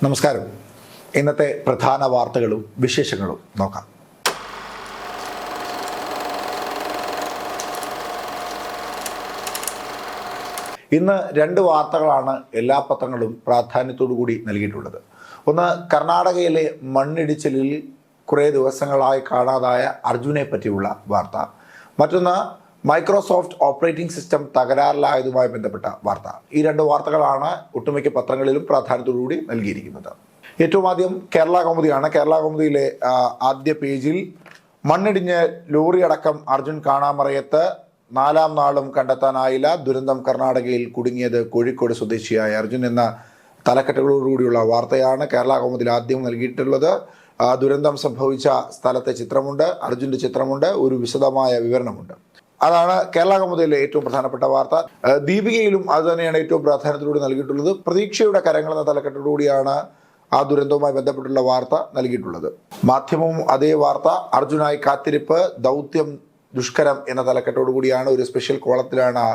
നമസ്കാരം. ഇന്നത്തെ പ്രധാന വാർത്തകളും വിശേഷങ്ങളും നോക്കാം. ഇന്ന് രണ്ട് വാർത്തകളാണ് എല്ലാ പത്രങ്ങളും പ്രാധാന്യത്തോടു കൂടി നൽകിയിട്ടുള്ളത്. ഒന്ന്, കർണാടകയിലെ മണ്ണിടിച്ചിലിൽ കുറേ ദിവസങ്ങളായി കാണാതായ അർജുനെ പറ്റിയുള്ള വാർത്ത. മറ്റൊന്ന്, മൈക്രോസോഫ്റ്റ് ഓപ്പറേറ്റിംഗ് സിസ്റ്റം തകരാറിലായതുമായി ബന്ധപ്പെട്ട വാർത്ത. ഈ രണ്ട് വാർത്തകളാണ് ഒട്ടുമിക്ക പത്രങ്ങളിലും പ്രാധാന്യത്തോടുകൂടി നൽകിയിരിക്കുന്നത്. ഏറ്റവും ആദ്യം കേരള കൗമുദിയാണ്. കേരള കൗമുദിയിലെ ആദ്യ പേജിൽ മണ്ണിടിഞ്ഞ് ലോറി അടക്കം അർജുൻ കാണാമറയത്ത്, 4-ാം നാളും കണ്ടെത്താനായില്ല, ദുരന്തം കർണാടകയിൽ കുടുങ്ങിയത് കോഴിക്കോട് സ്വദേശിയായ അർജുൻ എന്ന തലക്കെട്ടുകളോടുകൂടിയുള്ള വാർത്തയാണ് കേരള കൗമുദിയിൽ ആദ്യം നൽകിയിട്ടുള്ളത്. ദുരന്തം സംഭവിച്ച സ്ഥലത്തെ ചിത്രമുണ്ട്, അർജുൻ്റെ ചിത്രമുണ്ട്, ഒരു വിശദമായ വിവരണമുണ്ട്. അതാണ് കേരള കൗമുദിയിലെ ഏറ്റവും പ്രധാനപ്പെട്ട വാർത്ത. ദീപികയിലും അത് തന്നെയാണ് ഏറ്റവും പ്രാധാന്യത്തോടെ നൽകിയിട്ടുള്ളത്. പ്രതീക്ഷയുടെ കരങ്ങൾ എന്ന തലക്കെട്ടോടുകൂടിയാണ് ആ ദുരന്തവുമായി ബന്ധപ്പെട്ടുള്ള വാർത്ത നൽകിയിട്ടുള്ളത്. മാധ്യമവും അതേ വാർത്ത, അർജുനായി കാത്തിരിപ്പ്, ദൗത്യം ദുഷ്കരം എന്ന തലക്കെട്ടോടുകൂടിയാണ് ഒരു സ്പെഷ്യൽ കോളത്തിലാണ് ആ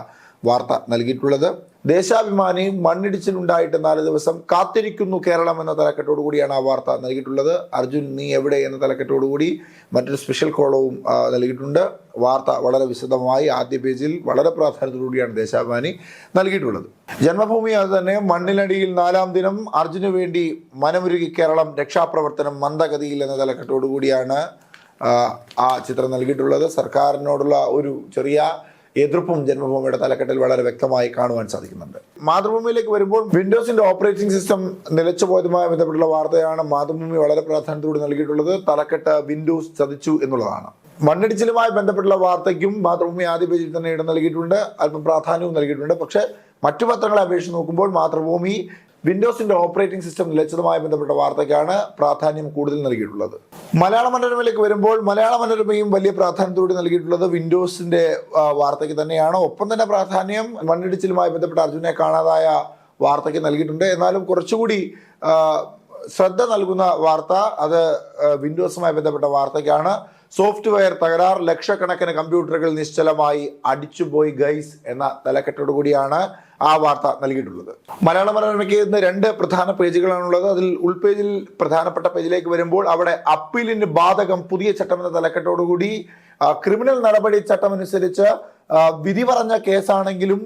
വാർത്ത നൽകിയിട്ടുള്ളത്. ദേശാഭിമാനി മണ്ണിടിച്ചിലുണ്ടായിട്ട് 4 ദിവസം കാത്തിരിക്കുന്നു കേരളം എന്ന തലക്കെട്ടോടു കൂടിയാണ് ആ വാർത്ത നൽകിയിട്ടുള്ളത്. അർജുൻ നീ എവിടെ എന്ന തലക്കെട്ടോടുകൂടി മറ്റൊരു സ്പെഷ്യൽ കോളവും നൽകിയിട്ടുണ്ട്. വാർത്ത വളരെ വിശദമായി ആദ്യ പേജിൽ വളരെ പ്രാധാന്യത്തോടുകൂടിയാണ് ദേശാഭിമാനി നൽകിയിട്ടുള്ളത്. ജന്മഭൂമി അത് തന്നെ, മണ്ണിനടിയിൽ 4-ാം ദിനം, അർജുന് വേണ്ടി മനമുരുകി കേരളം, രക്ഷാപ്രവർത്തനം മന്ദഗതിയിൽ എന്ന തലക്കെട്ടോടുകൂടിയാണ് ആ ചിത്രം നൽകിയിട്ടുള്ളത്. സർക്കാരിനോടുള്ള ഒരു ചെറിയ എതിർപ്പും ജന്മഭൂമിയുടെ തലക്കെട്ടിൽ വളരെ വ്യക്തമായി കാണുവാൻ സാധിക്കുന്നുണ്ട്. മാതൃഭൂമിയിലേക്ക് വരുമ്പോൾ വിൻഡോസിന്റെ ഓപ്പറേറ്റിംഗ് സിസ്റ്റം നിലച്ചുപോയതുമായി ബന്ധപ്പെട്ടുള്ള വാർത്തയാണ് മാതൃഭൂമി വളരെ പ്രാധാന്യത്തോടെ നൽകിയിട്ടുള്ളത്. തലക്കെട്ട് വിൻഡോസ് ചതിച്ചു എന്നുള്ളതാണ്. മണ്ണിടിച്ചിലുമായി ബന്ധപ്പെട്ടുള്ള വാർത്തയ്ക്കും മാതൃഭൂമി ആദ്യ പേജിൽ തന്നെ ഇടം നൽകിയിട്ടുണ്ട്, അല്പം പ്രാധാന്യവും നൽകിയിട്ടുണ്ട്. പക്ഷേ മറ്റു പത്രങ്ങളെ അപേക്ഷിച്ച് നോക്കുമ്പോൾ മാതൃഭൂമി വിൻഡോസിന്റെ ഓപ്പറേറ്റിംഗ് സിസ്റ്റം നിലച്ചതുമായി ബന്ധപ്പെട്ട വാർത്തയ്ക്കാണ് പ്രാധാന്യം കൂടുതൽ നൽകിയിട്ടുള്ളത്. മലയാള മനോരമയിലേക്ക് വരുമ്പോൾ മലയാള മനോരമയും വലിയ പ്രാധാന്യത്തോടെ നൽകിയിട്ടുള്ളത് വിൻഡോസിന്റെ വാർത്തയ്ക്ക് തന്നെയാണ്. ഒപ്പം തന്നെ പ്രാധാന്യം മണ്ണിടിച്ചിലുമായി ബന്ധപ്പെട്ട അർജുനെ കാണാതായ വാർത്തയ്ക്ക് നൽകിയിട്ടുണ്ട്. എന്നാലും കുറച്ചുകൂടി ശ്രദ്ധ നൽകുന്ന വാർത്ത അത് വിൻഡോസുമായി ബന്ധപ്പെട്ട വാർത്തയ്ക്കാണ്. സോഫ്റ്റ്വെയർ തകരാർ, ലക്ഷക്കണക്കിന് കമ്പ്യൂട്ടറുകൾ നിശ്ചലമായി, അടിച്ചുപോയി ഗൈസ് എന്ന തലക്കെട്ടോടു കൂടിയാണ് ആ വാർത്ത നൽകിയിട്ടുള്ളത്. മലയാള മനോരമയ്ക്ക് ഇന്ന് 2 പ്രധാന പേജുകളാണുള്ളത്. അതിൽ ഉൾപേജിൽ പ്രധാനപ്പെട്ട പേജിലേക്ക് വരുമ്പോൾ അവിടെ അപ്പീലിന് ബാധകം പുതിയ ചട്ടം എന്ന തലക്കെട്ടോടുകൂടി ക്രിമിനൽ നടപടി ചട്ടം അനുസരിച്ച് വിധി പറഞ്ഞ കേസാണെങ്കിലും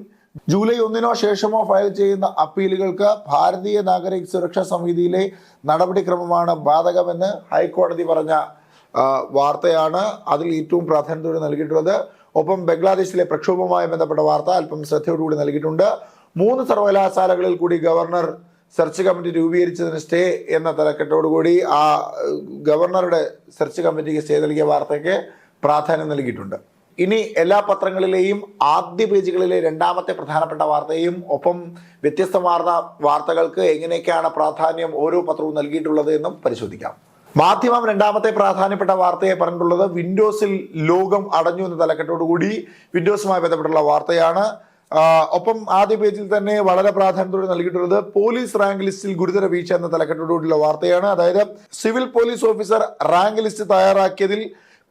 ജൂലൈ 1-നോ ശേഷമോ ഫയൽ ചെയ്യുന്ന അപ്പീലുകൾക്ക് ഭാരതീയ നാഗരിക സുരക്ഷാ സമിതിയിലെ നടപടിക്രമമാണ് ബാധകമെന്ന് ഹൈക്കോടതി പറഞ്ഞ വാർത്തയാണ് അതിൽ ഏറ്റവും പ്രാധാന്യത്തോടെ നൽകിയിട്ടുള്ളത്. ഒപ്പം ബംഗ്ലാദേശിലെ പ്രക്ഷോഭവുമായി ബന്ധപ്പെട്ട വാർത്ത അല്പം ശ്രദ്ധയോടുകൂടി നൽകിയിട്ടുണ്ട്. 3 സർവകലാശാലകളിൽ കൂടി ഗവർണർ സെർച്ച് കമ്മിറ്റി രൂപീകരിച്ചതിന് സ്റ്റേ എന്ന തലക്കെട്ടോടുകൂടി ആ ഗവർണറുടെ സെർച്ച് കമ്മിറ്റിക്ക് സ്റ്റേ നൽകിയ വാർത്തയ്ക്ക് പ്രാധാന്യം നൽകിയിട്ടുണ്ട്. ഇനി എല്ലാ പത്രങ്ങളിലെയും ആദ്യ പേജുകളിലെ 2ാമത്തെ പ്രധാനപ്പെട്ട വാർത്തയും ഒപ്പം വ്യത്യസ്തമാർന്ന വാർത്തകൾക്ക് എങ്ങനെയൊക്കെയാണ് പ്രാധാന്യം ഓരോ പത്രവും നൽകിയിട്ടുള്ളത് എന്നും പരിശോധിക്കാം. മാധ്യമം 2ാമത്തെ പ്രാധാന്യപ്പെട്ട വാർത്തയെ പറഞ്ഞിട്ടുള്ളത് വിൻഡോസിൽ ലോകം അടഞ്ഞു എന്ന തലക്കെട്ടോടുകൂടി വിൻഡോസുമായി ബന്ധപ്പെട്ടുള്ള വാർത്തയാണ്. ഒപ്പം ആദ്യ പേജിൽ തന്നെ വളരെ പ്രാധാന്യത്തോടെ നൽകിയിട്ടുള്ളത് പോലീസ് റാങ്ക് ലിസ്റ്റിൽ ഗുരുതര വീഴ്ച എന്ന തലക്കെട്ടോടുകൂടിയുള്ള വാർത്തയാണ്. അതായത് civil police officer rank list തയ്യാറാക്കിയതിൽ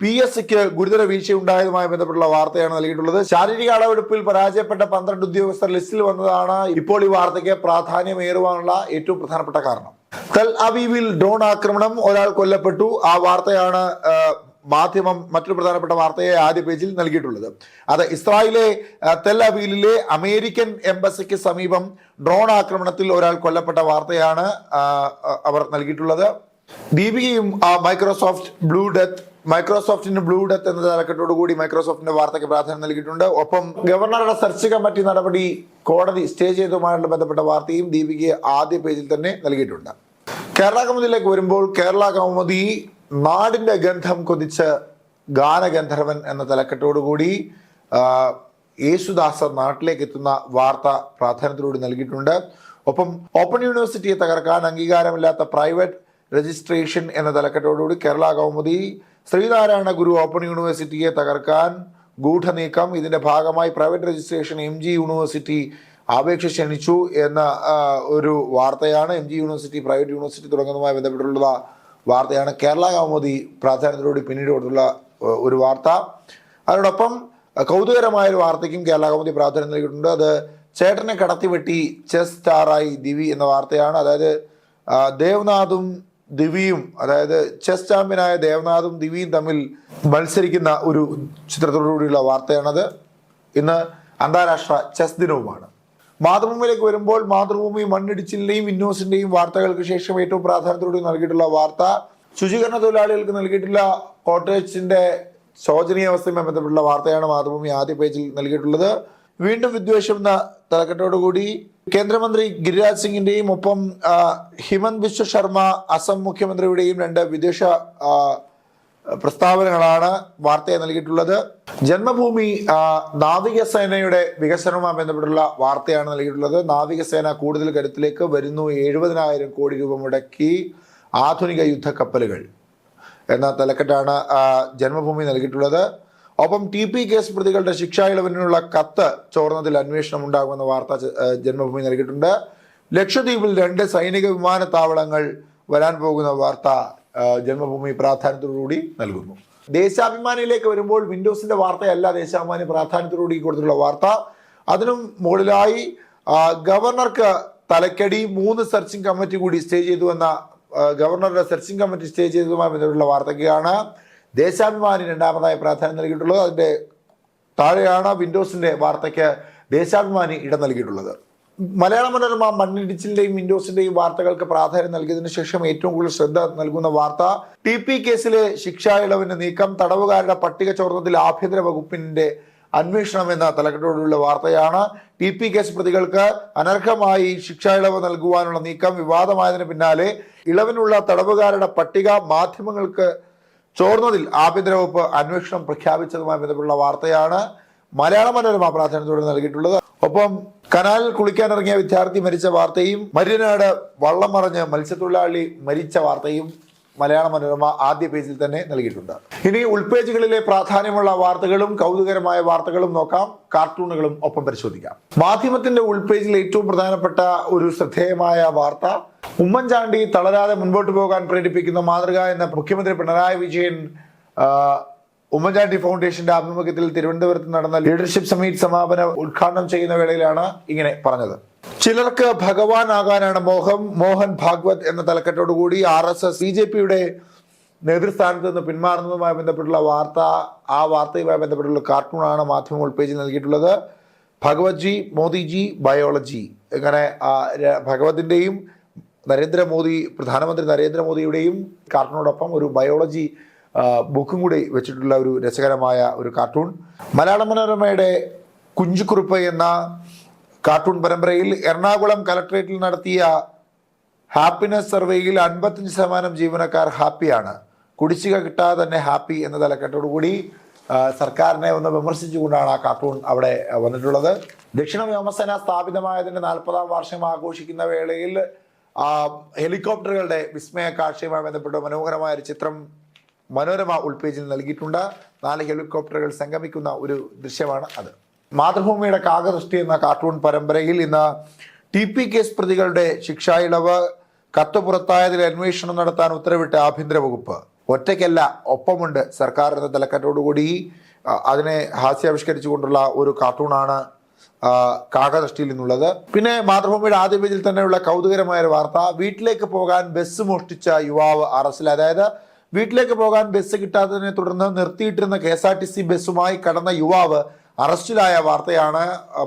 PSCക്ക് ഗുരുതര വീഴ്ച ഉണ്ടായതുമായി ബന്ധപ്പെട്ടുള്ള വാർത്തയാണ് നൽകിയിട്ടുള്ളത്. ശാരീരിക അളവെടുപ്പിൽ പരാജയപ്പെട്ട 12 ഉദ്യോഗസ്ഥർ ലിസ്റ്റിൽ വന്നതാണ് ഇപ്പോൾ ഈ വാർത്തയ്ക്ക് പ്രാധാന്യമേറുവാനുള്ള ഏറ്റവും പ്രധാനപ്പെട്ട കാരണം. തെൽ അവീവിൽ ഡ്രോൺ ആക്രമണം, ഒരാൾ കൊല്ലപ്പെട്ടു. ആ വാർത്തയാണ് മാധ്യമം മറ്റൊരു പ്രധാനപ്പെട്ട വാർത്തയെ ആദ്യ പേജിൽ നൽകിയിട്ടുള്ളത്. അത് ഇസ്രായേലിലെ തെൽ അവീവിലെ അമേരിക്കൻ എംബസിക്ക് സമീപം ഡ്രോൺ ആക്രമണത്തിൽ ഒരാൾ കൊല്ലപ്പെട്ട വാർത്തയാണ് അവർ നൽകിയിട്ടുള്ളത്. ദീപികയും മൈക്രോസോഫ്റ്റിന് ബ്ലൂ ഡെത്ത് എന്ന തലക്കെട്ടോടുകൂടി മൈക്രോസോഫ്റ്റിന്റെ വാർത്തയ്ക്ക് പ്രാധാന്യം നൽകിയിട്ടുണ്ട്. ഒപ്പം ഗവർണറുടെ സെർച്ച് കമ്മിറ്റി നടപടി കോടതി സ്റ്റേ ചെയ്തതുമായുള്ള ബന്ധപ്പെട്ട വാർത്തയും ദീപികയെ ആദ്യ പേജിൽ തന്നെ നൽകിയിട്ടുണ്ട്. കേരള കൗമുദിയിലേക്ക് വരുമ്പോൾ കേരള കൗമുദി നാടിന്റെ ഗന്ധം കൊതിച്ച് ഗാനഗന്ധർവൻ എന്ന തലക്കെട്ടോടുകൂടി യേശുദാസ് നാട്ടിലേക്ക് എത്തുന്ന വാർത്ത പ്രാധാന്യത്തോടുകൂടി നൽകിയിട്ടുണ്ട്. ഒപ്പം ഓപ്പൺ യൂണിവേഴ്സിറ്റിയെ തകർക്കാൻ അംഗീകാരമില്ലാത്ത പ്രൈവറ്റ് രജിസ്ട്രേഷൻ എന്ന തലക്കെട്ടോടുകൂടി കേരള കൗമുദി ശ്രീനാരായണ ഗുരു ഓപ്പൺ യൂണിവേഴ്സിറ്റിയെ തകർക്കാൻ ഗൂഢനീക്കം, ഇതിന്റെ ഭാഗമായി പ്രൈവറ്റ് രജിസ്ട്രേഷൻ MG യൂണിവേഴ്സിറ്റി അപേക്ഷ ക്ഷണിച്ചു എന്ന ഒരു വാർത്തയാണ്. MG യൂണിവേഴ്സിറ്റി പ്രൈവറ്റ് യൂണിവേഴ്സിറ്റി തുടങ്ങുന്നതുമായി ബന്ധപ്പെട്ടുള്ള വാർത്തയാണ് കേരള കൗമുദി പ്രാധാന്യത്തോടെ പിന്നീട് കൊടുത്തുള്ള ഒരു വാർത്ത. അതോടൊപ്പം കൗതുകരമായ ഒരു വാർത്തയ്ക്കും കേരള കൗമുദി പ്രാധാന്യം നൽകിയിട്ടുണ്ട്. അത് ചേട്ടനെ കടത്തിവെട്ടി ചെസ് സ്റ്റാറായി ദിവി എന്ന വാർത്തയാണ്. അതായത് ദേവനാഥും ദിവിയും, അതായത് ചെസ് ചാമ്പ്യനായ ദേവനാഥും ദിവിയും തമ്മിൽ മത്സരിക്കുന്ന ഒരു ചിത്രത്തോടുകൂടിയുള്ള വാർത്തയാണത്. ഇന്ന് അന്താരാഷ്ട്ര ചെസ് ദിനവുമാണ്. മാതൃഭൂമിയിലേക്ക് വരുമ്പോൾ മാതൃഭൂമി മണ്ണിടിച്ചിലിന്റെയും വിന്നോസിന്റെയും വാർത്തകൾക്ക് ശേഷം ഏറ്റവും പ്രാധാന്യത്തോടെ നൽകിയിട്ടുള്ള വാർത്ത ശുചീകരണ തൊഴിലാളികൾക്ക് നൽകിയിട്ടുള്ള കോട്ടേജിന്റെ ശോചനീയാവസ്ഥയുമായി ബന്ധപ്പെട്ടുള്ള വാർത്തയാണ് മാതൃഭൂമി ആദ്യ പേജിൽ നൽകിയിട്ടുള്ളത്. വീണ്ടും വിദ്വേഷം എന്ന തലക്കെട്ടോടുകൂടി കേന്ദ്രമന്ത്രി ഗിരിരാജ് സിംഗിന്റെയും ഒപ്പം ഹിമന്ത് ബിശ്വ ശർമ്മ അസം മുഖ്യമന്ത്രിയുടെയും രണ്ട് വിദ്വേഷ പ്രസ്താവനകളാണ് വാർത്തയെ നൽകിയിട്ടുള്ളത്. ജന്മഭൂമി നാവികസേനയുടെ വികസനവുമായി ബന്ധപ്പെട്ടുള്ള വാർത്തയാണ് നൽകിയിട്ടുള്ളത്. നാവികസേന കൂടുതൽ കരുത്തിലേക്ക് വരുന്നു, 70,000 കോടി രൂപ മുടക്കി ആധുനിക യുദ്ധക്കപ്പലുകൾ എന്ന തലക്കെട്ടാണ് ജന്മഭൂമി നൽകിയിട്ടുള്ളത്. ഒപ്പം TP കേസ് പ്രതികളുടെ ശിക്ഷാ ഇളവിനുള്ള കത്ത് ചോർന്നതിൽ അന്വേഷണം ഉണ്ടാകുമെന്ന വാർത്ത ജന്മഭൂമി നൽകിയിട്ടുണ്ട്. ലക്ഷദ്വീപിൽ 2 സൈനിക വിമാനത്താവളങ്ങൾ വരാൻ പോകുന്ന വാർത്ത ജന്മഭൂമി പ്രാധാന്യത്തോടുകൂടി നൽകുന്നു. ദേശാഭിമാനിയിലേക്ക് വരുമ്പോൾ വിൻഡോസിന്റെ വാർത്തയല്ല ദേശാഭിമാനി പ്രാധാന്യത്തോടുകൂടി കൊടുത്തിട്ടുള്ള വാർത്ത. അതിനും മുകളിലായി ഗവർണർക്ക് തലക്കടി, 3 സെർച്ചിങ് കമ്മിറ്റി കൂടി സ്റ്റേ ചെയ്തു എന്ന ഗവർണറുടെ സെർച്ചിങ് കമ്മിറ്റി സ്റ്റേ ചെയ്തതുമായി ബന്ധപ്പെട്ടുള്ള വാർത്തയ്ക്കാണ് ദേശാഭിമാനി രണ്ടാമതായി പ്രാധാന്യം നൽകിയിട്ടുള്ളത്. അതിന്റെ താഴെയാണ് വിൻഡോസിന്റെ വാർത്തയ്ക്ക് ദേശാഭിമാനി ഇടം നൽകിയിട്ടുള്ളത്. മലയാള മനോരമ മണ്ണിടിച്ചിലിന്റെയും വിൻഡോസിന്റെയും വാർത്തകൾക്ക് പ്രാധാന്യം നൽകിയതിനു ശേഷം ഏറ്റവും കൂടുതൽ ശ്രദ്ധ നൽകുന്ന വാർത്ത TP കേസിലെ ശിക്ഷാ ഇളവിന് നീക്കം, തടവുകാരുടെ പട്ടിക ചോർന്നതിൽ ആഭ്യന്തര വകുപ്പിന്റെ അന്വേഷണം എന്ന തലക്കെട്ടോടുള്ള വാർത്തയാണ്. TP കേസ് പ്രതികൾക്ക് അനർഹമായി ശിക്ഷാ ഇളവ് നൽകുവാനുള്ള നീക്കം വിവാദമായതിനു പിന്നാലെ ഇളവിനുള്ള തടവുകാരുടെ പട്ടിക മാധ്യമങ്ങൾക്ക് ചോർന്നതിൽ ആഭ്യന്തര വകുപ്പ് അന്വേഷണം പ്രഖ്യാപിച്ചതുമായി ബന്ധപ്പെട്ടുള്ള വാർത്തയാണ് മലയാള മനോരമ പ്രാധാന്യത്തോടെ നൽകിയിട്ടുള്ളത്. ഒപ്പം കനാലിൽ കുളിക്കാനിറങ്ങിയ വിദ്യാർത്ഥി മരിച്ച വാർത്തയും മര്യനാട് വള്ളം മറിഞ്ഞ് മത്സ്യത്തൊഴിലാളി മരിച്ച വാർത്തയും മലയാള മനോരമ ആദ്യ പേജിൽ തന്നെ നൽകിയിട്ടുണ്ട്. ഇനി ഉൾപേജുകളിലെ പ്രാധാന്യമുള്ള വാർത്തകളും കൗതുകരമായ വാർത്തകളും നോക്കാം, കാർട്ടൂണുകളും ഒപ്പം പരിശോധിക്കാം. മാധ്യമത്തിന്റെ ഉൾപേജിൽ ഏറ്റവും പ്രധാനപ്പെട്ട ഒരു ശ്രദ്ധേയമായ വാർത്ത ഉമ്മൻചാണ്ടി തളരാതെ മുൻപോട്ട് പോകാൻ പ്രേരിപ്പിക്കുന്ന മാതൃക എന്ന മുഖ്യമന്ത്രി പിണറായി വിജയൻ ഉമ്മൻചാണ്ടി ഫൗണ്ടേഷന്റെ ആഭിമുഖ്യത്തിൽ തിരുവനന്തപുരത്ത് നടന്ന ലീഡർഷിപ്പ് സമ്മിറ്റ് സമാപന ഉദ്ഘാടനം ചെയ്യുന്ന വേളയിലാണ് ഇങ്ങനെ പറഞ്ഞത്. ചിലർക്ക് ഭഗവാനാകാനാണ് മോഹം, മോഹൻ ഭാഗവത് എന്ന തലക്കെട്ടോടുകൂടി RSS BJPയുടെ നേതൃസ്ഥാനത്ത് നിന്ന് പിന്മാറുന്നതുമായി ബന്ധപ്പെട്ടുള്ള വാർത്ത, ആ വാർത്തയുമായി ബന്ധപ്പെട്ടുള്ള കാർട്ടൂണാണ് മാധ്യമ ഉൾപേജിൽ നൽകിയിട്ടുള്ളത്. ഭഗവത്ജി, മോദിജി, ബയോളജി, ഇങ്ങനെ ഭഗവതിന്റെയും പ്രധാനമന്ത്രി നരേന്ദ്രമോദിയുടെയും കാർട്ടൂണോടൊപ്പം ഒരു ബയോളജി ബുക്കും കൂടി വെച്ചിട്ടുള്ള ഒരു രസകരമായ ഒരു കാർട്ടൂൺ. മലയാള മനോരമയുടെ കുഞ്ചുകുറുപ്പ് എന്ന കാർട്ടൂൺ പരമ്പരയിൽ എറണാകുളം കലക്ട്രേറ്റിൽ നടത്തിയ ഹാപ്പിനെസ് സർവേയിൽ 55% ജീവനക്കാർ ഹാപ്പിയാണ്, കുടിശ്ശിക കിട്ടാതെ തന്നെ ഹാപ്പി എന്ന തലക്കെട്ടോടുകൂടി സർക്കാരിനെ ഒന്ന് വിമർശിച്ചുകൊണ്ടാണ് ആ കാർട്ടൂൺ അവിടെ വന്നിട്ടുള്ളത്. ദക്ഷിണ വ്യോമസേന സ്ഥാപിതമായതിന്റെ 40ാം വാർഷികം ആഘോഷിക്കുന്ന വേളയിൽ ഹെലികോപ്റ്ററുകളുടെ വിസ്മയ കാഴ്ചയുമായി ബന്ധപ്പെട്ട് മനോഹരമായ ഒരു ചിത്രം മനോരമ ഉൾപേജിൽ നൽകിയിട്ടുണ്ട്. 4 ഹെലികോപ്റ്ററുകൾ സംഗമിക്കുന്ന ഒരു ദൃശ്യമാണ് അത്. മാതൃഭൂമിയുടെ കാകദൃഷ്ടി എന്ന കാർട്ടൂൺ പരമ്പരയിൽ ഇന്ന് TP കേസ് പ്രതികളുടെ ശിക്ഷാ ഇളവ്, കത്ത് പുറത്തായതിൽ അന്വേഷണം നടത്താൻ ഉത്തരവിട്ട ആഭ്യന്തര വകുപ്പ്, ഒറ്റയ്ക്കല്ല ഒപ്പമുണ്ട് സർക്കാർ എന്ന തലക്കെട്ടോടുകൂടി അതിനെ ഹാസ്യാവിഷ്കരിച്ചുകൊണ്ടുള്ള ഒരു കാർട്ടൂണാണ് കാകദൃഷ്ടിയിൽ നിന്നുള്ളത്. പിന്നെ മാതൃഭൂമിയുടെ ആദ്യ പേജിൽ തന്നെയുള്ള കൗതുകരമായ ഒരു വാർത്ത, വീട്ടിലേക്ക് പോകാൻ ബസ് മോഷ്ടിച്ച യുവാവ് അറസ്റ്റിൽ. അതായത് വീട്ടിലേക്ക് പോകാൻ ബസ് കിട്ടാത്തതിനെ തുടർന്ന് നിർത്തിയിട്ടിരുന്ന KSRTC ബസ്സുമായി കടന്ന യുവാവ് അറസ്റ്റിലായ വാർത്തയാണ്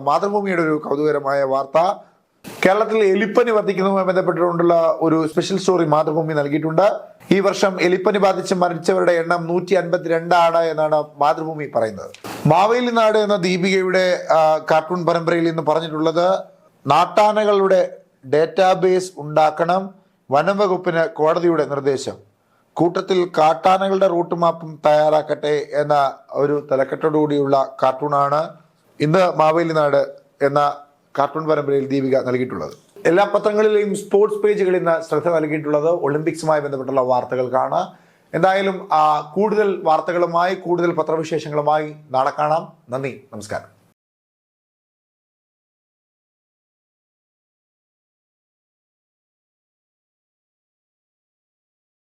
മാതൃഭൂമിയുടെ ഒരു കൗതുകരമായ വാർത്ത. കേരളത്തിൽ എലിപ്പനി വർദ്ധിക്കുന്നതുമായി ബന്ധപ്പെട്ടുകൊണ്ടുള്ള ഒരു സ്പെഷ്യൽ സ്റ്റോറി മാതൃഭൂമി നൽകിയിട്ടുണ്ട്. ഈ വർഷം എലിപ്പനി ബാധിച്ച് മരിച്ചവരുടെ എണ്ണം 152 ആണ് എന്നാണ് മാതൃഭൂമി പറയുന്നത്. മാവേലി നാട് എന്ന ദീപികയുടെ കാർട്ടൂൺ പരമ്പരയിൽ ഇന്ന് പറഞ്ഞിട്ടുള്ളത്, നാട്ടാനകളുടെ ഡേറ്റാബേസ് ഉണ്ടാക്കണം, വനം വകുപ്പിന് കോടതിയുടെ നിർദ്ദേശം, കൂട്ടത്തിൽ കാട്ടാനകളുടെ റൂട്ട് മാപ്പും തയ്യാറാക്കട്ടെ എന്ന ഒരു തലക്കെട്ടോടുകൂടിയുള്ള കാർട്ടൂണാണ് ഇന്ന് മാവേലി നാട് എന്ന കാർട്ടൂൺ പരമ്പരയിൽ ദീപിക നൽകിയിട്ടുള്ളത്. എല്ലാ പത്രങ്ങളിലെയും സ്പോർട്സ് പേജുകളിൽ നിന്ന് ശ്രദ്ധ നൽകിയിട്ടുള്ളത് ഒളിമ്പിക്സുമായി ബന്ധപ്പെട്ടുള്ള വാർത്തകൾക്കാണ്. എന്തായാലും കൂടുതൽ വാർത്തകളുമായി, കൂടുതൽ പത്രവിശേഷങ്ങളുമായി നാളെ കാണാം. നന്ദി, നമസ്കാരം.